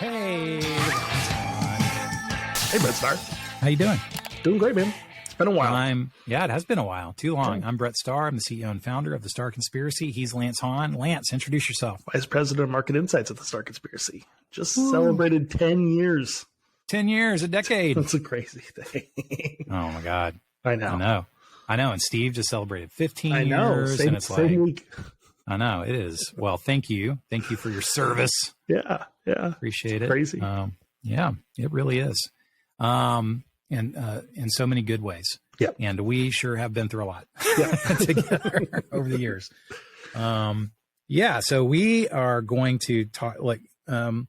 Hey, Hey, Brett Starr. how you doing? Doing great, man. It's been a while. Yeah, it has been a while. Too long. I'm Brett Starr. I'm the CEO and founder of the Starr Conspiracy. He's Lance Hahn. Lance, introduce yourself. Vice President of Market Insights at the Starr Conspiracy. Just celebrated 10 years. 10 years, a decade. That's a crazy thing. Oh my God. I know. And Steve just celebrated 15 I know. years. Same, and it's same like, week. I know it is. Well, thank you. Thank you for your service. Yeah. Appreciate it. Crazy. Yeah, it really is. And in so many good ways. Yeah. And we sure have been through a lot Yeah. together over the years. Yeah. So we are going to talk in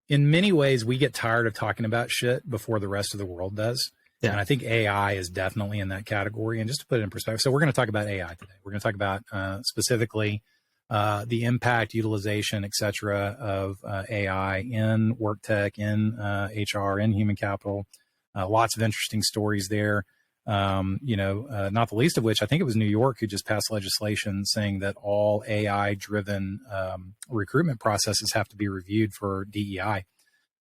many ways, we get tired of talking about shit before the rest of the world does. Yeah. And I think AI is definitely in that category. And just to put it in perspective, so we're going to talk about AI today. We're going to talk about specifically the impact, utilization, et cetera, of AI in WorkTech, in HR, in human capital. Lots of interesting stories there. Not the least of which, I think it was New York who just passed legislation saying that all AI-driven recruitment processes have to be reviewed for DEI.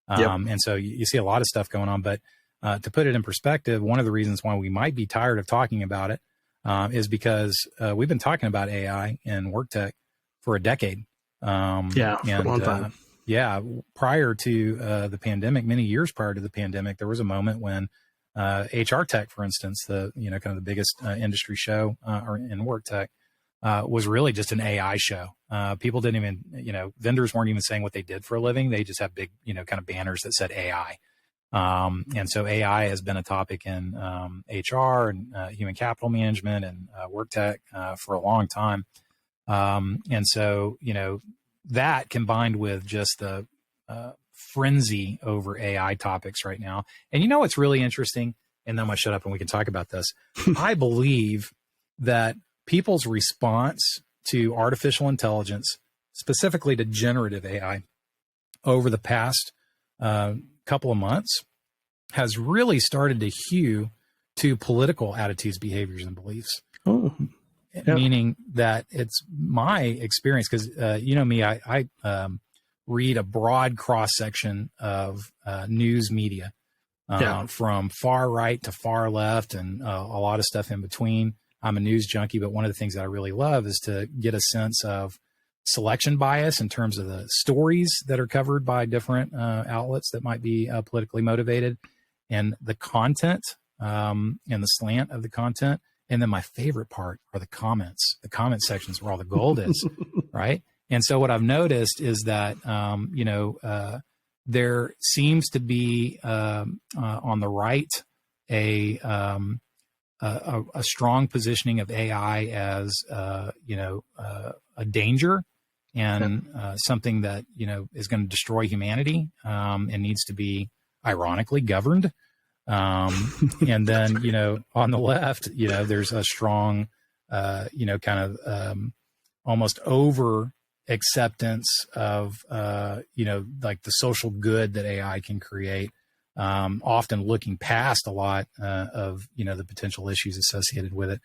And so you see a lot of stuff going on. But to put it in perspective, one of the reasons why we might be tired of talking about it is because we've been talking about AI in WorkTech for a decade. For a long time. Prior to the pandemic, many years prior to the pandemic, there was a moment when HR Tech, for instance, kind of the biggest industry show in WorkTech, was really just an AI show. People didn't even, vendors weren't even saying what they did for a living. They just have big, kind of banners that said AI. And so AI has been a topic in HR and human capital management and WorkTech for a long time. And so, that combined with just the frenzy over AI topics right now. And what's really interesting, and then I'm going to shut up and we can talk about this. I believe that people's response to artificial intelligence, specifically to generative AI, over the past couple of months has really started to hew to political attitudes, behaviors, and beliefs. Oh. Yeah. Meaning that it's my experience, because me, I read a broad cross section of news media, from far right to far left, and a lot of stuff in between. I'm a news junkie, but one of the things that I really love is to get a sense of selection bias in terms of the stories that are covered by different outlets that might be politically motivated, and the content and the slant of the content. And then my favorite part are the comments. The comment sections where all the gold is, right? And so what I've noticed is that, there seems to be on the right a strong positioning of AI as, a danger and something that, is going to destroy humanity and needs to be ironically governed. And then, on the left, there's a strong, almost over acceptance of, like the social good that AI can create, often looking past a lot of, the potential issues associated with it.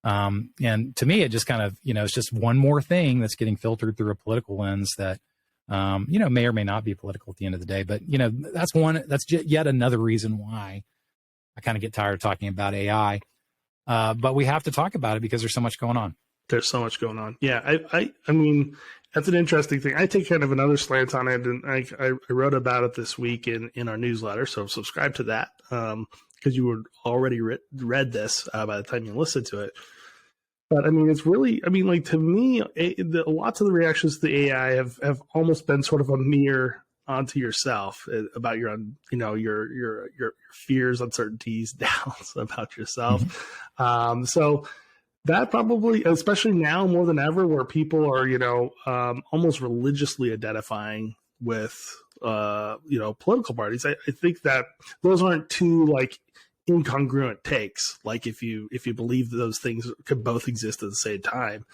And to me, it just kind of, it's just one more thing that's getting filtered through a political lens that, may or may not be political at the end of the day. But, that's yet another reason why I kind of get tired of talking about AI. But we have to talk about it because there's so much going on. There's so much going on. Yeah. I mean, that's an interesting thing. I take kind of another slant on it, and I wrote about it this week in our newsletter. So subscribe to that because you would already read this by the time you listen to it. But I mean, it's really, to me, lots of the reactions to the AI have almost been sort of a mirror onto yourself about your fears, uncertainties, doubts about yourself. Mm-hmm. So that probably, especially now more than ever, where people are, almost religiously identifying with, political parties. I think that those aren't two incongruent takes. Like if you believe that those things could both exist at the same time.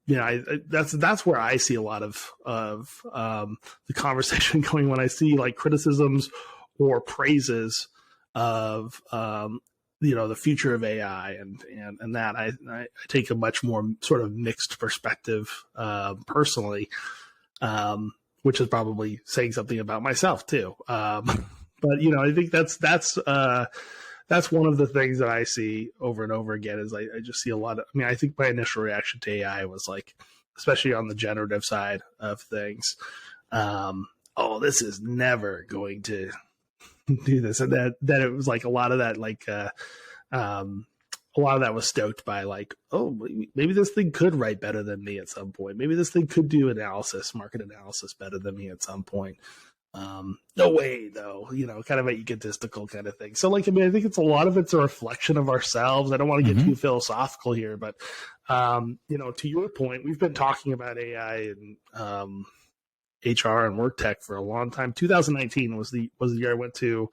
That's where I see a lot of the conversation going when I see criticisms or praises of the future of AI and that I take a much more sort of mixed perspective personally. which is probably saying something about myself too. But I think that's one of the things that I see over and over again is I just see a lot of, I think my initial reaction to AI was like, especially on the generative side of things, oh, this is never going to do this. And that it was like a lot of that, like, a lot of that was stoked by like, oh, maybe this thing could write better than me at some point. Maybe this thing could do market analysis better than me at some point. No way though, kind of a egotistical kind of thing. So like, I think it's a lot of it's a reflection of ourselves. I don't want to get too philosophical here, but, to your point, we've been talking about AI and, HR and WorkTech for a long time. 2019 was the year I went to,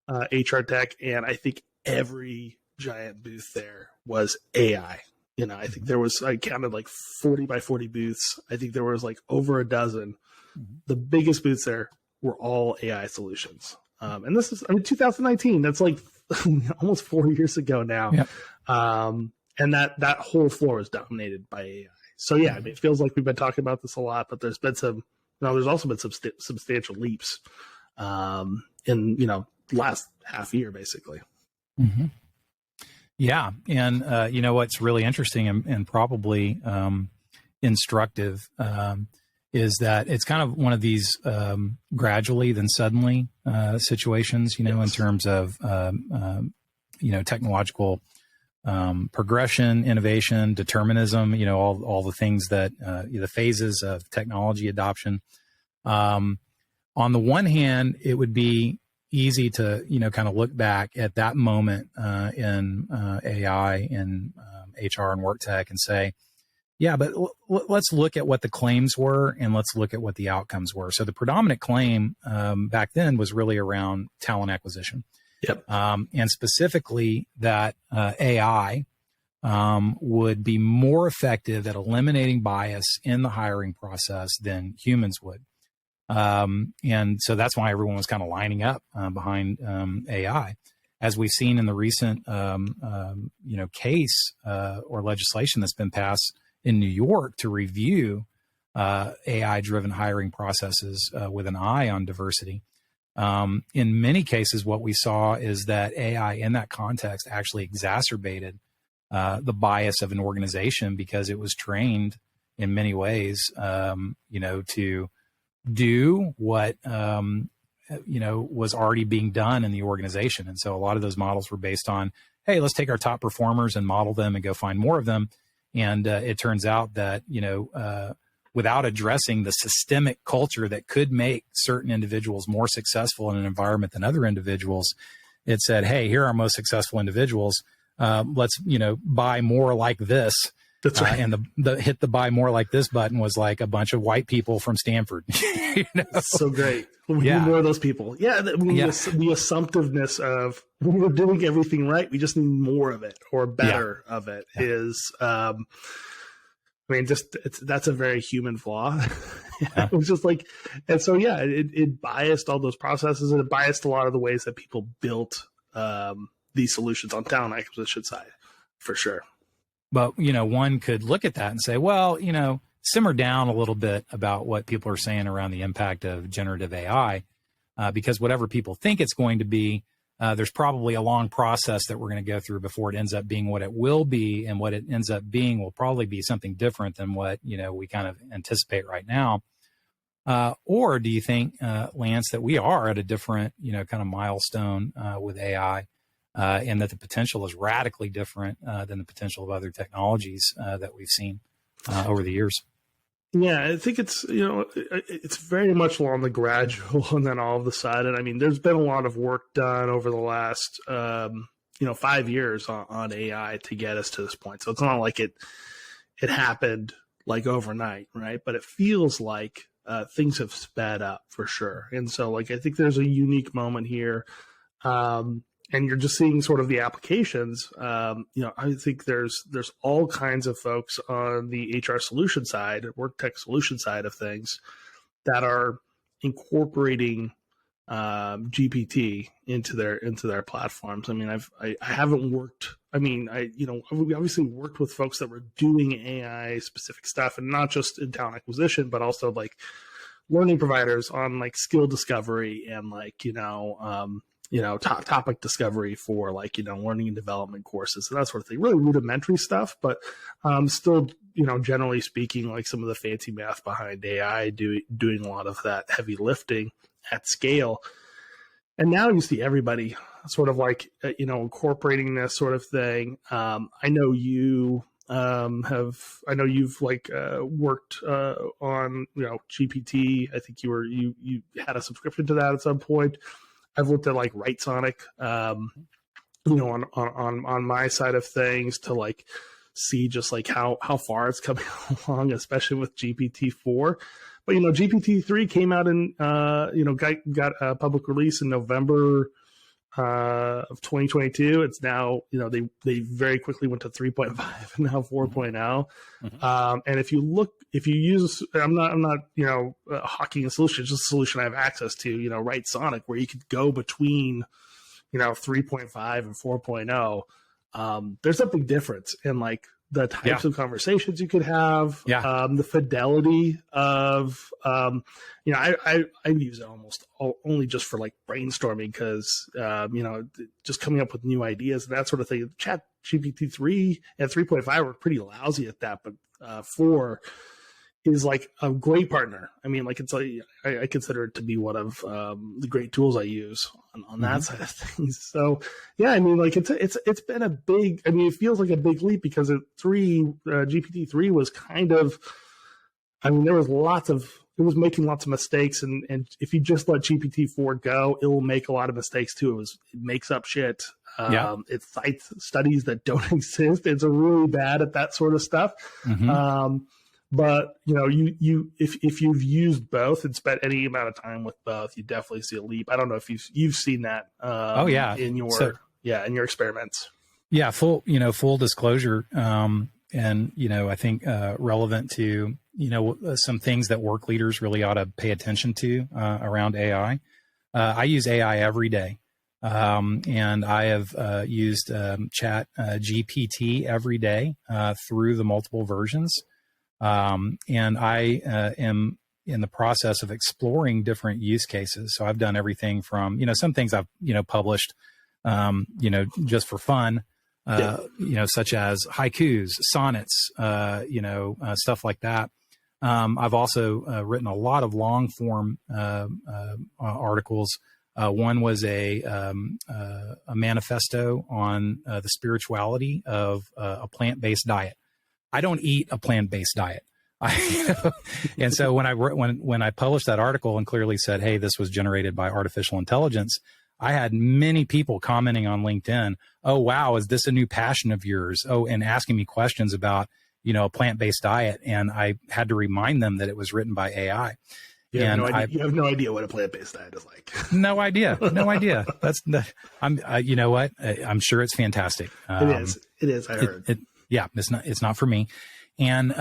HR Tech. And I think every giant booth there was AI. I think I counted like 40 by 40 booths. I think there was like over a dozen. The biggest booths there were all AI solutions. And this is, 2019, that's like almost 4 years ago now. Yep. And that whole floor is dominated by AI. So yeah, it feels like we've been talking about this a lot, but there's also been some substantial leaps, in, last half year, basically. Mm-hmm. Yeah. And, what's really interesting and probably instructive is that it's kind of one of these gradually then suddenly situations, yes. In terms of, technological progression, innovation, determinism, all the things that the phases of technology adoption. On the one hand, it would be easy to, kind of look back at that moment in AI and HR and WorkTech and say, yeah, but let's look at what the claims were and let's look at what the outcomes were. So the predominant claim back then was really around talent acquisition. Yep. And specifically that AI would be more effective at eliminating bias in the hiring process than humans would. And so that's why everyone was kind of lining up behind AI. As we've seen in the recent, case or legislation that's been passed in New York to review AI-driven hiring processes with an eye on diversity. In many cases, what we saw is that AI in that context actually exacerbated the bias of an organization because it was trained in many ways, to do what, was already being done in the organization. And so a lot of those models were based on, hey, let's take our top performers and model them and go find more of them. And it turns out that, without addressing the systemic culture that could make certain individuals more successful in an environment than other individuals, it said, hey, here are our most successful individuals. Let's, buy more like this. That's right. And the hit the buy more like this button was like a bunch of white people from Stanford. So great. We need more of those people. Yeah. The assumptiveness of we're doing everything right. We just need more of it or better of it is, that's a very human flaw. It was just like, and so, it biased all those processes and it biased a lot of the ways that people built these solutions on talent acquisition side, for sure. But, one could look at that and say, well, simmer down a little bit about what people are saying around the impact of generative AI, because whatever people think it's going to be, there's probably a long process that we're going to go through before it ends up being what it will be. And what it ends up being will probably be something different than what, we kind of anticipate right now. Or do you think, Lance, that we are at a different, kind of milestone with AI? And that the potential is radically different than the potential of other technologies that we've seen over the years. Yeah, I think it's, it's very much along the gradual and then all of the sudden. There's been a lot of work done over the last, 5 years on AI to get us to this point. So it's not like it happened like overnight, right? But it feels like things have sped up for sure. And so like, I think there's a unique moment here. And you're just seeing sort of the applications. I think there's all kinds of folks on the HR solution side, WorkTech solution side of things that are incorporating GPT into their platforms. I haven't worked. We obviously worked with folks that were doing AI specific stuff, and not just in talent acquisition, but also like learning providers on like skill discovery and like, topic discovery for like, learning and development courses and that sort of thing. Really rudimentary stuff, but still, generally speaking, like some of the fancy math behind AI doing a lot of that heavy lifting at scale. And now you see everybody sort of like, incorporating this sort of thing. I know you you've like worked on, GPT. I think you had a subscription to that at some point. I've looked at like WriteSonic, on my side of things to like see just like how far it's coming along, especially with GPT-4. But GPT-3 came out and got a public release in November of 2022. It's now they very quickly went to 3.5 and now 4.0. Mm-hmm. And if you use, I'm not hawking a solution, it's just a solution I have access to, WriteSonic, where you could go between 3.5 and 4.0. There's something different in like the types of conversations you could have, the fidelity of, I use it almost only just for like brainstorming because, just coming up with new ideas and that sort of thing. Chat GPT 3 and 3.5 were pretty lousy at that, but 4 is like a great partner. I mean, like it's like, I consider it to be one of the great tools I use on that side of things. So yeah, I mean, like it's been a big, I mean, it feels like a big leap because GPT-3 was kind of, I mean, it was making lots of mistakes. And if you just let GPT-4 go, it will make a lot of mistakes too. It makes up shit. It cites studies that don't exist. It's really bad at that sort of stuff. Mm-hmm. But if you've used both and spent any amount of time with both, you definitely see a leap. I don't know if you've seen that. In your experiments. Yeah, full disclosure. And I think relevant to some things that work leaders really ought to pay attention to around AI. I use AI every day. And I have used Chat GPT every day through the multiple versions. And I am in the process of exploring different use cases. So I've done everything from, some things I've, published, just for fun, such as haikus, sonnets, stuff like that. I've also written a lot of long form articles. One was a manifesto on the spirituality of a plant-based diet. I don't eat a plant-based diet. And so when I published that article and clearly said, hey, this was generated by artificial intelligence, I had many people commenting on LinkedIn, oh, wow, is this a new passion of yours? Oh, and asking me questions about, a plant-based diet. And I had to remind them that it was written by AI. You have no idea what a plant-based diet is like. No idea. You know what? I'm sure it's fantastic. It is. I heard. It's not for me. And,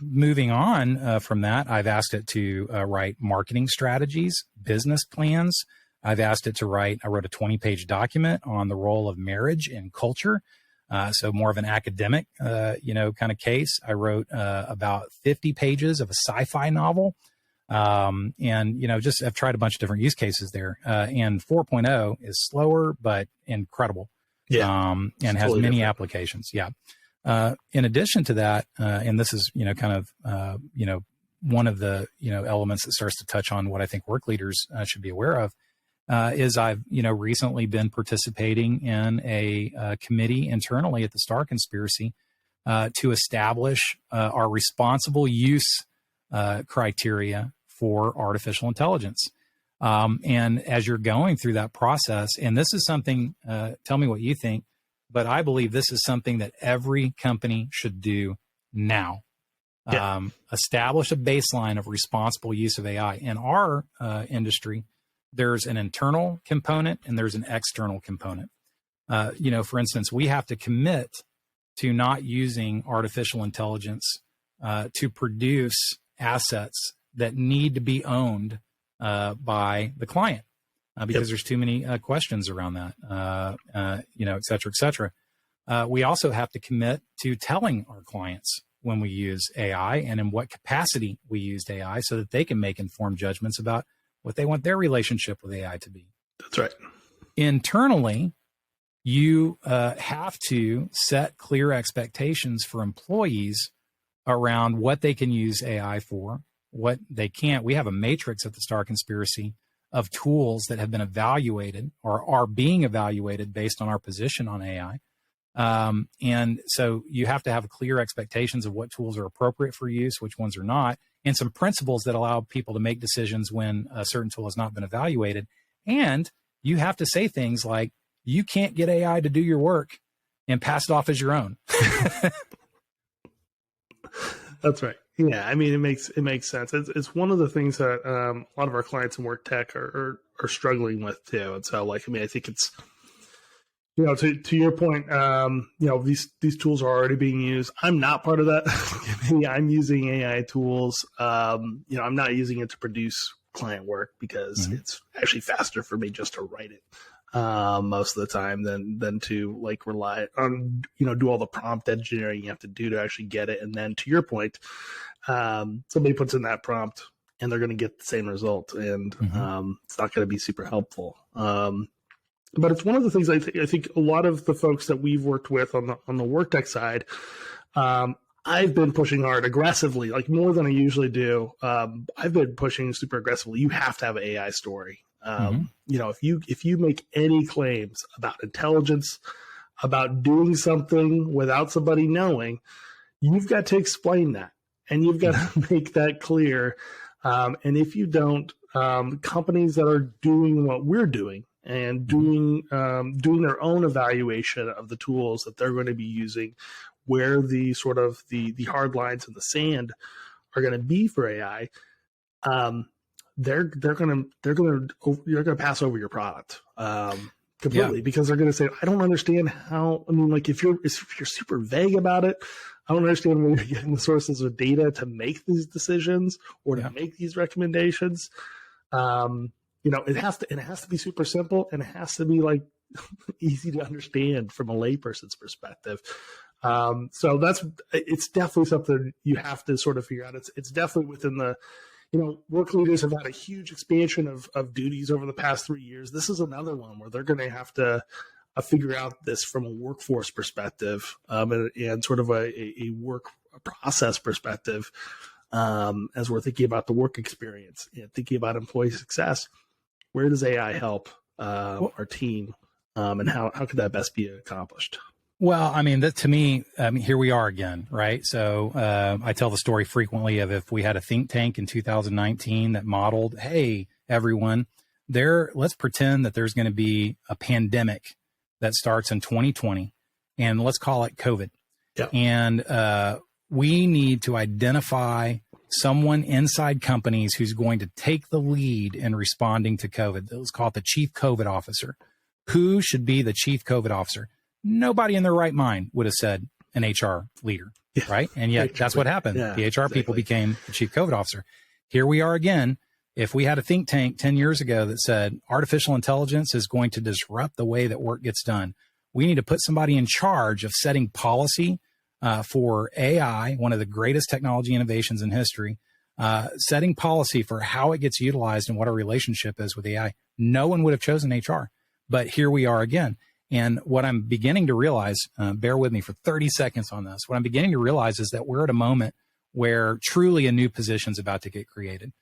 moving on from that, I've asked it to write marketing strategies, business plans. I wrote a 20-page document on the role of marriage in culture. So more of an academic, kind of case. I wrote about 50 pages of a sci-fi novel. And, I've tried a bunch of different use cases there. And 4.0 is slower, but incredible. Yeah. And has totally many different applications. Yeah. In addition to that, and this is, one of the, elements that starts to touch on what I think work leaders should be aware of, is I've, recently been participating in a committee internally at the Star Conspiracy to establish our responsible use criteria for artificial intelligence. And as you're going through that process, and this is something, tell me what you think, but I believe this is something that every company should do now. Yeah. Establish a baseline of responsible use of AI. In our industry, there's an internal component and there's an external component. For instance, we have to commit to not using artificial intelligence to produce assets that need to be owned by the client because there's too many questions around that, et cetera, et cetera. We also have to commit to telling our clients when we use AI and in what capacity we used AI so that they can make informed judgments about what they want their relationship with AI to be. That's right. Internally, you have to set clear expectations for employees around what they can use AI for, what they can't. We have a matrix at the Star Conspiracy of tools that have been evaluated or are being evaluated based on our position on AI. And so you have to have clear expectations of what tools are appropriate for use, which ones are not, and some principles that allow people to make decisions when a certain tool has not been evaluated. And you have to say things like, you can't get AI to do your work and pass it off as your own. That's right. Yeah, I mean, it makes sense. It's one of the things that a lot of our clients in WorkTech are struggling with too. And so, like, I mean, I think it's, you know, to your point, you know, these tools are already being used. I'm not part of that. I'm using AI tools. You know, I'm not using it to produce client work because it's actually faster for me just to write it most of the time than to like rely on, you know, do all the prompt engineering you have to do to actually get it. And then to your point, somebody puts in that prompt and they're going to get the same result, and it's not going to be super helpful. But it's one of the things I think a lot of the folks that we've worked with on the WorkTech side, I've been pushing hard aggressively, like more than I usually do. I've been pushing super aggressively. You have to have an AI story. You know, if you make any claims about intelligence, about doing something without somebody knowing, you've got to explain that, and you've got to make that clear. And if you don't, companies that are doing what we're doing and doing their own evaluation of the tools that they're going to be using, where the sort of the hard lines in the sand are going to be for AI, you're going to pass over your product completely, because they're going to say, I don't understand how. I mean, like if you're super vague about it, I don't understand where you're getting the sources of data to make these decisions or to make these recommendations. You know, it has to be super simple, and it has to be like easy to understand from a layperson's perspective. So it's definitely something you have to sort of figure out. It's definitely within the, you know, work leaders have had a huge expansion of duties over the past 3 years. This is another one where they're going to have to figure out this from a workforce perspective, and sort of a work process perspective, as we're thinking about the work experience and thinking about employee success. Where does AI help our team, and how could that best be accomplished? Well, I mean, to me, here we are again, right? So I tell the story frequently of if we had a think tank in 2019 that modeled, hey, everyone, let's pretend that there's going to be a pandemic that starts in 2020, and let's call it COVID. Yeah. And we need to identify someone inside companies who's going to take the lead in responding to COVID. Let's call it the chief COVID officer. Who should be the chief COVID officer? Nobody in their right mind would have said an HR leader, right? And yet that's what happened. Yeah, the HR people became the chief COVID officer. Here we are again. If we had a think tank 10 years ago that said artificial intelligence is going to disrupt the way that work gets done, we need to put somebody in charge of setting policy for AI, one of the greatest technology innovations in history, setting policy for how it gets utilized and what our relationship is with AI. No one would have chosen HR, but here we are again. And what I'm beginning to realize, bear with me for 30 seconds on this, what I'm beginning to realize is that we're at a moment where truly a new position is about to get created.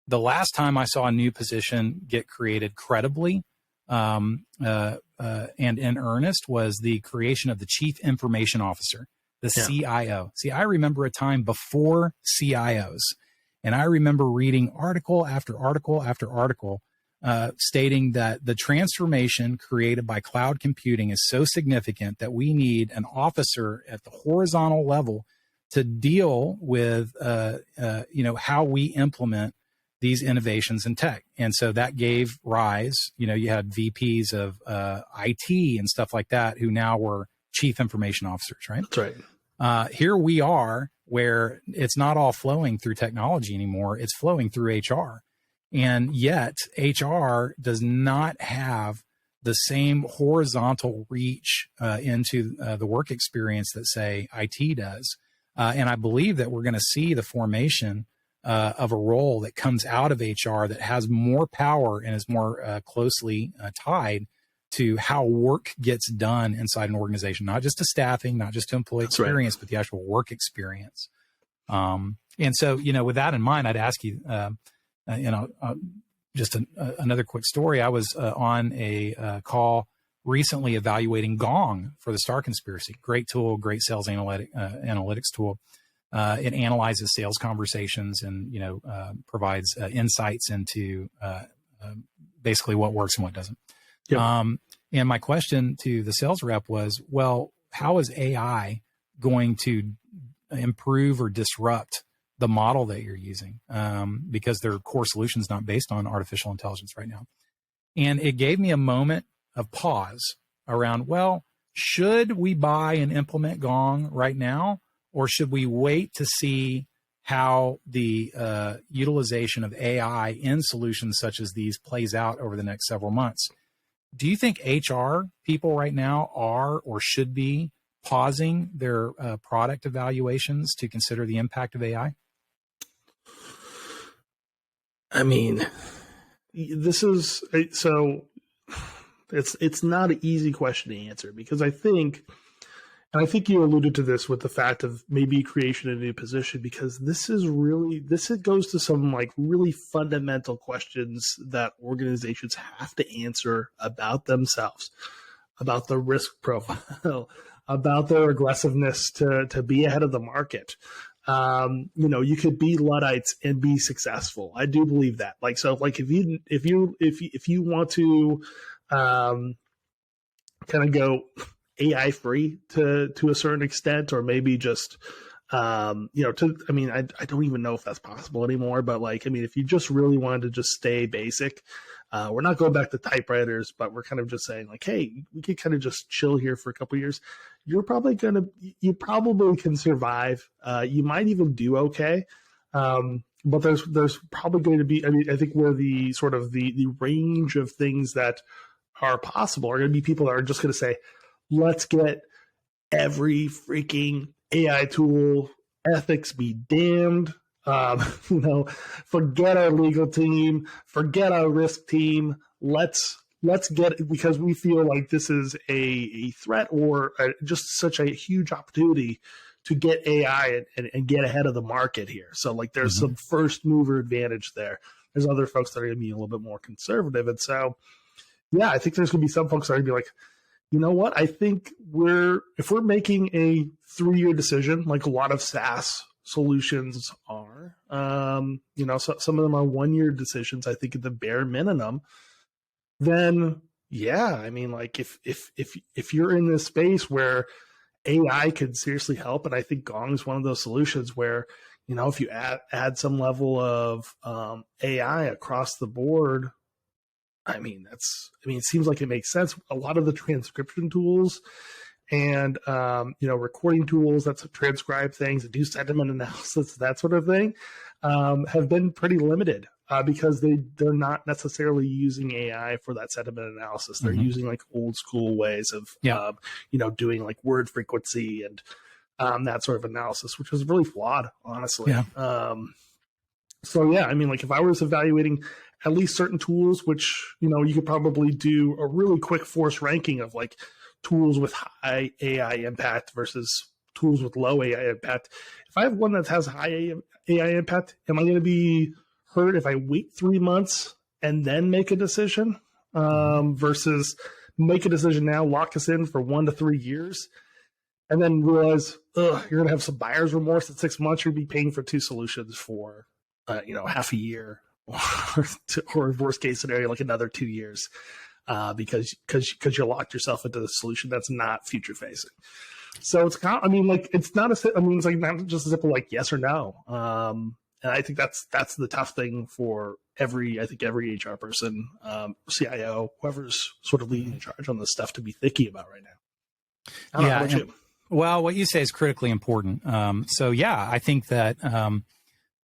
The last time I saw a new position get created credibly and in earnest was the creation of the Chief Information Officer, the CIO. See, I remember a time before CIOs, and I remember reading article after article after article stating that the transformation created by cloud computing is so significant that we need an officer at the horizontal level to deal with, how we implement these innovations in tech. And so that gave rise, you had VPs of IT and stuff like that who now were chief information officers, right? That's right. Here we are where it's not all flowing through technology anymore. It's flowing through HR. And yet HR does not have the same horizontal reach into the work experience that, say, IT does. And I believe that we're going to see the formation of a role that comes out of HR that has more power and is more closely tied to how work gets done inside an organization, not just to staffing, not just to employee experience, but the actual work experience. And so, with that in mind, I'd ask you, just another quick story. I was on a call recently evaluating Gong for the Star Conspiracy. Great tool, great sales analytics tool. It analyzes sales conversations and, provides insights into basically what works and what doesn't. Yep. And my question to the sales rep was, well, how is AI going to improve or disrupt the model that you're using? Because their core solution is not based on artificial intelligence right now. And it gave me a moment of pause around, well, should we buy and implement Gong right now? Or should we wait to see how the utilization of AI in solutions such as these plays out over the next several months? Do you think HR people right now are or should be pausing their product evaluations to consider the impact of AI? I mean, this is so it's not an easy question to answer, because I think you alluded to this with the fact of maybe creation of a new position, because this goes to some like really fundamental questions that organizations have to answer about themselves, about the risk profile, about their aggressiveness to be ahead of the market. You could be Luddites and be successful. I do believe that. Like, so like if you want to kind of go AI free to a certain extent, or maybe just I don't even know if that's possible anymore, but if you just really wanted to just stay basic, we're not going back to typewriters, but we're kind of just saying like, hey, we could kind of just chill here for a couple of years. You probably can survive. You might even do okay. But there's probably going to be, I think where the sort of the range of things that are possible are going to be people that are just going to say, let's get every freaking AI tool, ethics be damned. Forget our legal team, forget our risk team. Let's get it, because we feel like this is a threat or just such a huge opportunity to get AI and get ahead of the market here. So like there's some first mover advantage there. There's other folks that are going to be a little bit more conservative. And so, yeah, I think there's going to be some folks that are going to be like, you know what? I think if we're making a 3-year decision, like a lot of SaaS solutions are, so some of them are 1-year decisions, I think at the bare minimum, then yeah, if you're in this space where AI could seriously help, and I think Gong is one of those solutions where, if you add some level of AI across the board, it seems like it makes sense. A lot of the transcription tools and, recording tools that transcribe things and do sentiment analysis, that sort of thing, have been pretty limited because they're not necessarily using AI for that sentiment analysis. They're using like old school ways of, doing like word frequency and that sort of analysis, which was really flawed, honestly. Yeah. If I was evaluating at least certain tools, which, you could probably do a really quick force ranking of like tools with high AI impact versus tools with low AI impact. If I have one that has high AI impact, am I going to be hurt if I wait 3 months and then make a decision versus make a decision now, lock us in for 1 to 3 years, and then realize, you're going to have some buyer's remorse at 6 months. You'll be paying for 2 solutions for, half a year. Or worst case scenario, like another 2 years, because you locked yourself into the solution that's not future facing. So it's kind of, it's not it's like not just a simple like yes or no. And I think that's the tough thing for every HR person, CIO, whoever's sort of leading charge on this stuff to be thinking about right now. I don't know about you. Well, what you say is critically important. I think that.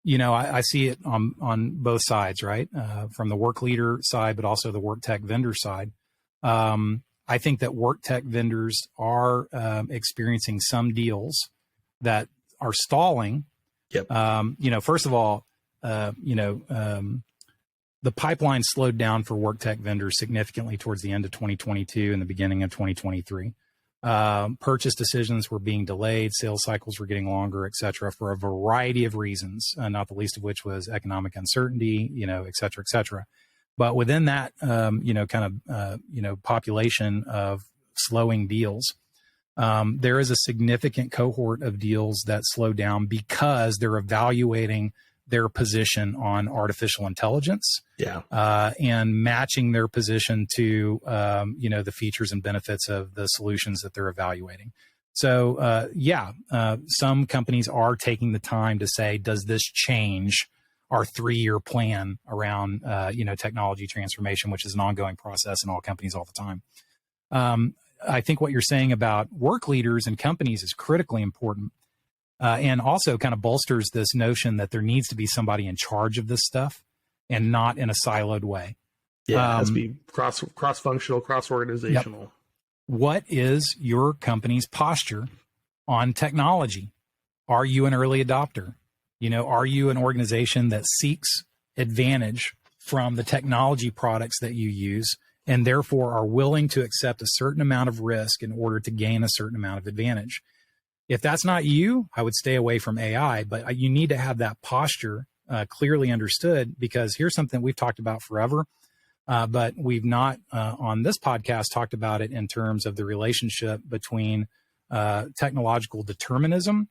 I see it on both sides, right? From the work leader side, but also the work tech vendor side. I think that work tech vendors are experiencing some deals that are stalling. Yep. First of all, the pipeline slowed down for WorkTech vendors significantly towards the end of 2022 and the beginning of 2023. Purchase decisions were being delayed, sales cycles were getting longer, et cetera, for a variety of reasons, not the least of which was economic uncertainty, et cetera, et cetera. But within that, population of slowing deals, there is a significant cohort of deals that slow down because they're evaluating their position on artificial intelligence, and matching their position to, the features and benefits of the solutions that they're evaluating. So, some companies are taking the time to say, does this change our 3-year plan around, technology transformation, which is an ongoing process in all companies all the time. I think what you're saying about work leaders and companies is critically important. And also kind of bolsters this notion that there needs to be somebody in charge of this stuff and not in a siloed way. Yeah, it has to be cross-functional, cross-organizational. Yep. What is your company's posture on technology? Are you an early adopter? Are you an organization that seeks advantage from the technology products that you use and therefore are willing to accept a certain amount of risk in order to gain a certain amount of advantage? If that's not you, I would stay away from AI, but you need to have that posture clearly understood, because here's something we've talked about forever, but we've not on this podcast talked about it in terms of the relationship between technological determinism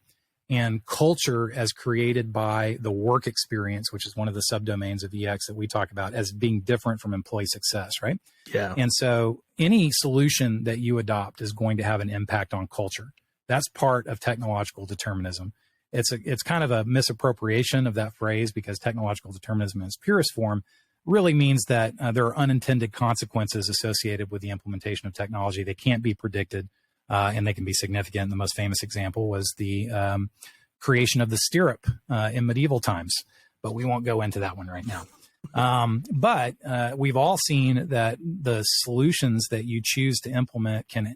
and culture as created by the work experience, which is one of the subdomains of EX that we talk about as being different from employee success, right? Yeah. And so any solution that you adopt is going to have an impact on culture. That's part of technological determinism. It's kind of a misappropriation of that phrase, because technological determinism in its purest form really means that there are unintended consequences associated with the implementation of technology. They can't be predicted, and they can be significant. The most famous example was the creation of the stirrup in medieval times, but we won't go into that one right now. But we've all seen that the solutions that you choose to implement can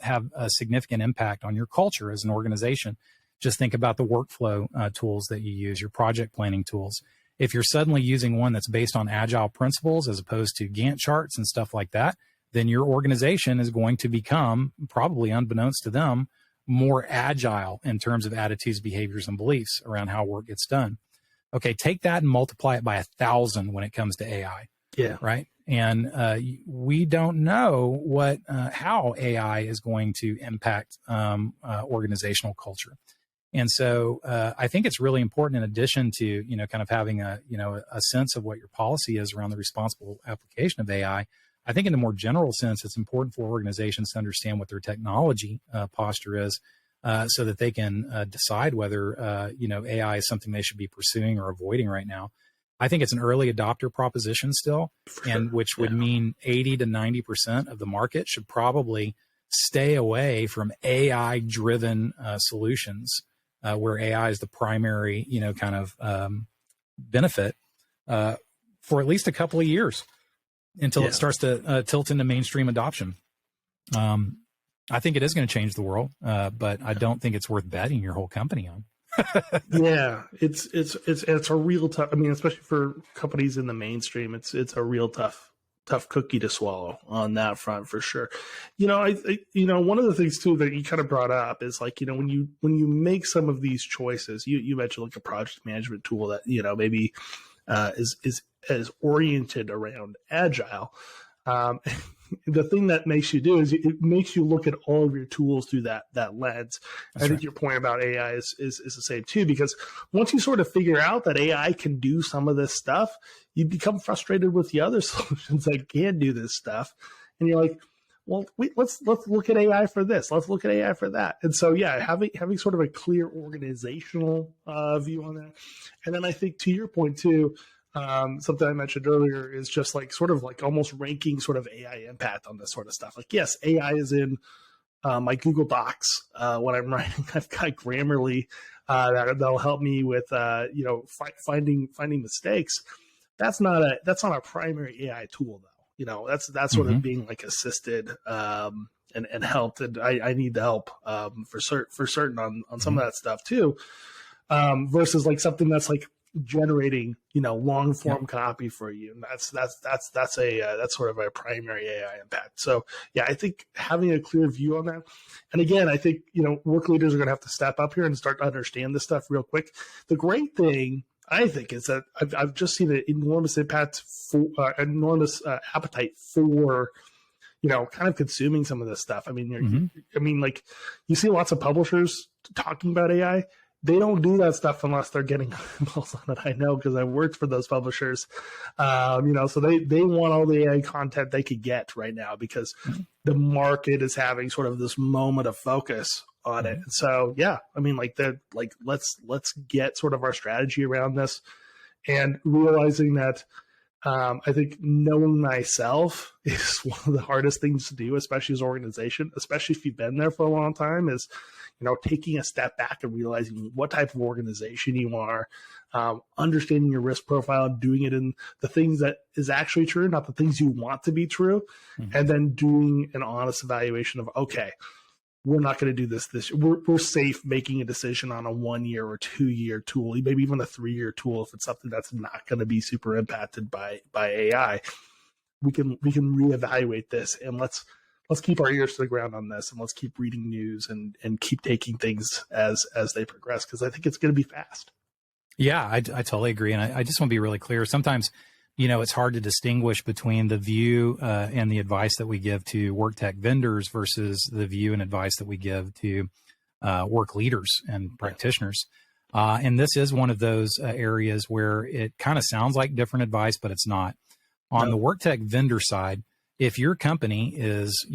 have a significant impact on your culture as an organization. Just think about the workflow tools that you use, your project planning tools. If you're suddenly using one that's based on agile principles as opposed to Gantt charts and stuff like that, then your organization is going to become, probably unbeknownst to them, more agile in terms of attitudes, behaviors, and beliefs around how work gets done. Okay, take that and multiply it by 1,000 when it comes to AI. Yeah. Right. And we don't know how AI is going to impact organizational culture. And so I think it's really important, in addition to, kind of having a sense of what your policy is around the responsible application of AI. I think in a more general sense, it's important for organizations to understand what their technology posture is, so that they can decide whether, AI is something they should be pursuing or avoiding right now. I think it's an early adopter proposition still, and which would mean 80 to 90% of the market should probably stay away from AI-driven solutions, where AI is the primary, benefit for at least a couple of years until it starts to tilt into mainstream adoption. I think it is going to change the world, but I don't think it's worth betting your whole company on. Yeah, it's a real tough. I mean, especially for companies in the mainstream, it's a real tough cookie to swallow on that front for sure. I one of the things too that you kind of brought up is like, when you make some of these choices, you mentioned like a project management tool that maybe is oriented around agile. The thing that makes you do is it makes you look at all of your tools through that lens. I think your point about AI is the same too, because once you sort of figure out that AI can do some of this stuff, you become frustrated with the other solutions that can do this stuff. And you're like, well, let's look at AI for this. Let's look at AI for that. And so, having sort of a clear organizational view on that. And then I think to your point too, something I mentioned earlier is just like sort of like almost ranking sort of AI impact on this sort of stuff. Like, yes, AI is in my Google Docs when I'm writing. I've got Grammarly that'll help me with finding mistakes. That's not a primary AI tool though. That's sort of being like assisted and helped. And I need the help for certain on some of that stuff too. Versus like something that's like generating, long form copy for you. And that's sort of a primary AI impact. So yeah, I think having a clear view on that. And again, I think, work leaders are going to have to step up here and start to understand this stuff real quick. The great thing I think is that I've just seen an enormous impact enormous appetite for, kind of consuming some of this stuff. I mean, like you see lots of publishers talking about AI. They don't do that stuff unless they're getting eyeballs on it. I know because I've worked for those publishers, so they want all the AI content they could get right now because the market is having sort of this moment of focus on it. And so, yeah, I mean, let's get sort of our strategy around this and realizing that I think knowing thyself is one of the hardest things to do, especially as an organization, especially if you've been there for a long time, is taking a step back and realizing what type of organization you are, understanding your risk profile, doing it in the things that is actually true, not the things you want to be true, and then doing an honest evaluation of, okay, we're not going to do this. We're safe making a decision on a 1 year or 2 year tool, maybe even a 3 year tool if it's something that's not going to be super impacted by AI. We can reevaluate this and let's keep our ears to the ground on this, and let's keep reading news and keep taking things as they progress, because I think it's going to be fast. Yeah, I totally agree. And I just want to be really clear. Sometimes, it's hard to distinguish between the view and the advice that we give to WorkTech vendors versus the view and advice that we give to work leaders and practitioners. And this is one of those areas where it kind of sounds like different advice, but it's not. On the WorkTech vendor side, if your company is,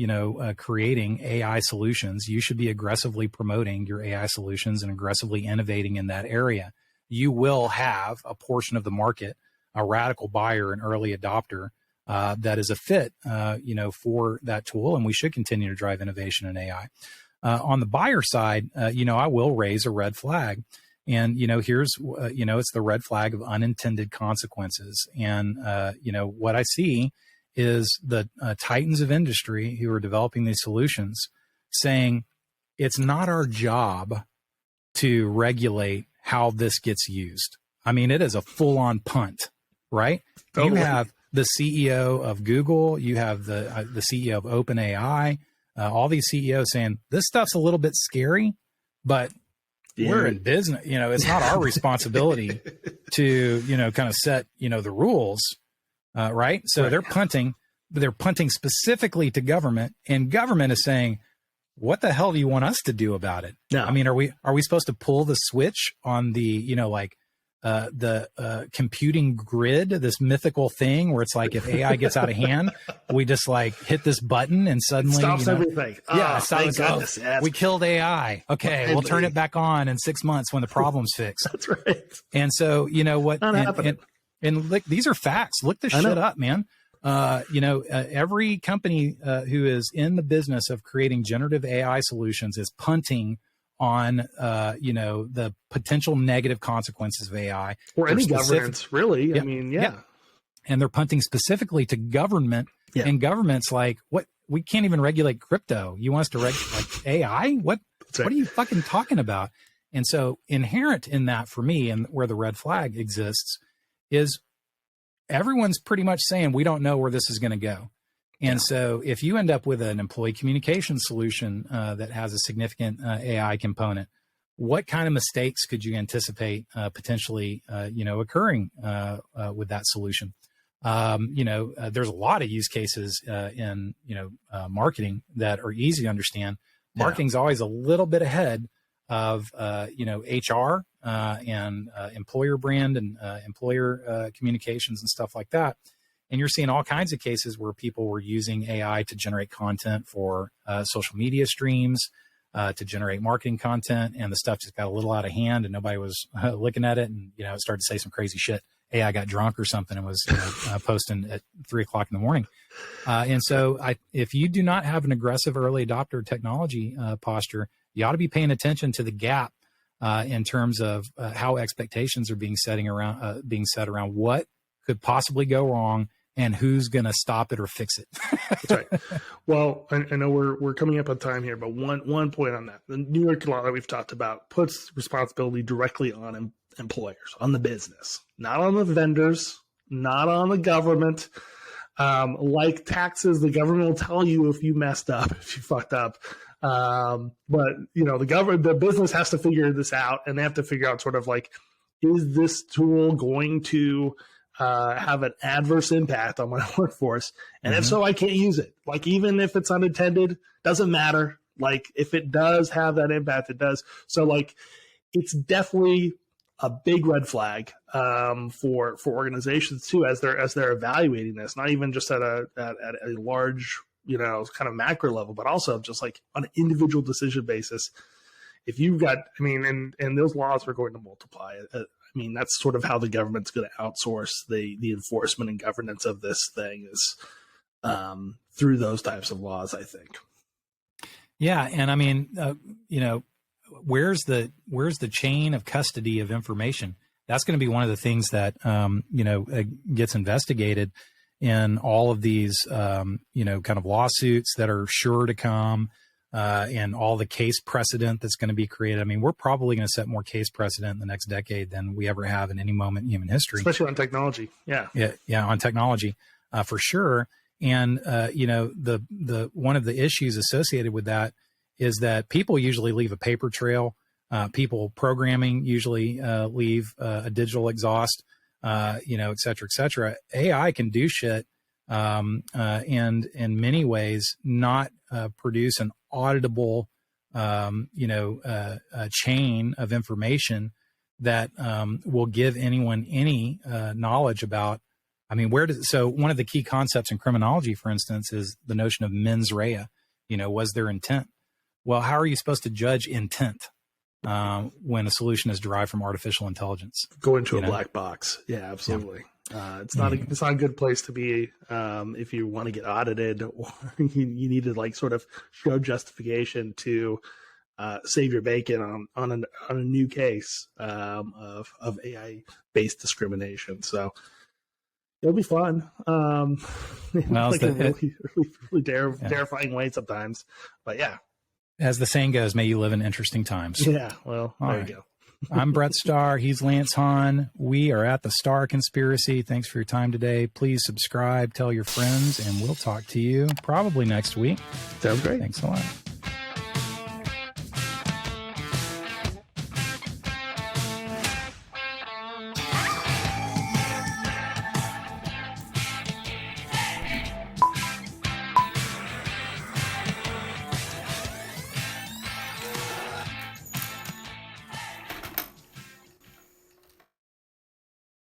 creating AI solutions, you should be aggressively promoting your AI solutions and aggressively innovating in that area. You will have a portion of the market, a radical buyer, an early adopter that is a fit, for that tool, and we should continue to drive innovation in AI. On the buyer side, I will raise a red flag. And, here's, it's the red flag of unintended consequences. And, what I see is the titans of industry who are developing these solutions saying it's not our job to regulate how this gets used. I mean, it is a full-on punt, right? Totally. You have the CEO of Google, you have the CEO of OpenAI, all these CEOs saying this stuff's a little bit scary, but we're in business. It's not our responsibility to, kind of set, the rules. Right. So they're punting specifically to government, and government is saying, what the hell do you want us to do about it? No. I mean, are we supposed to pull the switch on the, the computing grid, this mythical thing where it's like, if AI gets out of hand, we just like hit this button and suddenly stops everything. Yeah. Thank goodness. We killed AI. Okay. We'll turn it back on in 6 months when the problem's fixed. That's right. And so, and look, these are facts. Look this shit up, man. Every company who is in the business of creating generative AI solutions is punting on, the potential negative consequences of AI. Or any governance, really. Yeah, I mean, yeah. And they're punting specifically to government. Yeah. And government's like, what? We can't even regulate crypto. You want us to regulate like AI? What are you fucking talking about? And so inherent in that for me, and where the red flag exists, is everyone's pretty much saying, we don't know where this is going to go. And so if you end up with an employee communication solution that has a significant AI component, what kind of mistakes could you anticipate potentially, occurring with that solution? There's a lot of use cases in, marketing that are easy to understand. Marketing's always a little bit ahead of, HR and employer brand and employer communications and stuff like that. And you're seeing all kinds of cases where people were using AI to generate content for social media streams, to generate marketing content, and the stuff just got a little out of hand and nobody was looking at it, and it started to say some crazy shit. AI got drunk or something and was posting at 3 o'clock in the morning. And so if you do not have an aggressive early adopter technology posture, you ought to be paying attention to the gap in terms of how expectations are being set around what could possibly go wrong and who's going to stop it or fix it. That's right. Well, I know we're coming up on time here, but one point on that. The New York law that we've talked about puts responsibility directly on employers, on the business, not on the vendors, not on the government. Like taxes, the government will tell you if you messed up, if you fucked up. But the business has to figure this out, and they have to figure out sort of like, is this tool going to have an adverse impact on my workforce? And if so, I can't use it. Like, even if it's unintended, doesn't matter. Like, if it does have that impact, it does. So like, it's definitely a big red flag for organizations too, as they're evaluating this, not even just at a large, kind of macro level, but also just like on an individual decision basis. If you've got, and those laws are going to multiply. That's sort of how the government's going to outsource the enforcement and governance of this thing is through those types of laws, I think. Yeah. And where's the chain of custody of information? That's going to be one of the things that, gets investigated in all of these, kind of lawsuits that are sure to come, and all the case precedent that's going to be created. We're probably going to set more case precedent in the next decade than we ever have in any moment in human history. Especially on technology. Yeah. Yeah. On technology, for sure. And, the one of the issues associated with that is that people usually leave a paper trail. People programming usually leave a digital exhaust, et cetera, et cetera. AI can do shit, and in many ways not produce an auditable, chain of information that will give anyone any knowledge about. So one of the key concepts in criminology, for instance, is the notion of mens rea. Was there intent? Well, how are you supposed to judge intent when a solution is derived from artificial intelligence? Go into a black box. Yeah, absolutely. Yeah. It's not a good place to be if you want to get audited, or you need to like sort of show justification to save your bacon on a new case of AI based discrimination. So it'll be fun. Well, like a really terrifying way sometimes, but yeah. As the saying goes, may you live in interesting times. Yeah, well, there you go. I'm Brett Starr. He's Lance Hahn. We are at the Starr Conspiracy. Thanks for your time today. Please subscribe, tell your friends, and we'll talk to you probably next week. Sounds great. Thanks a lot.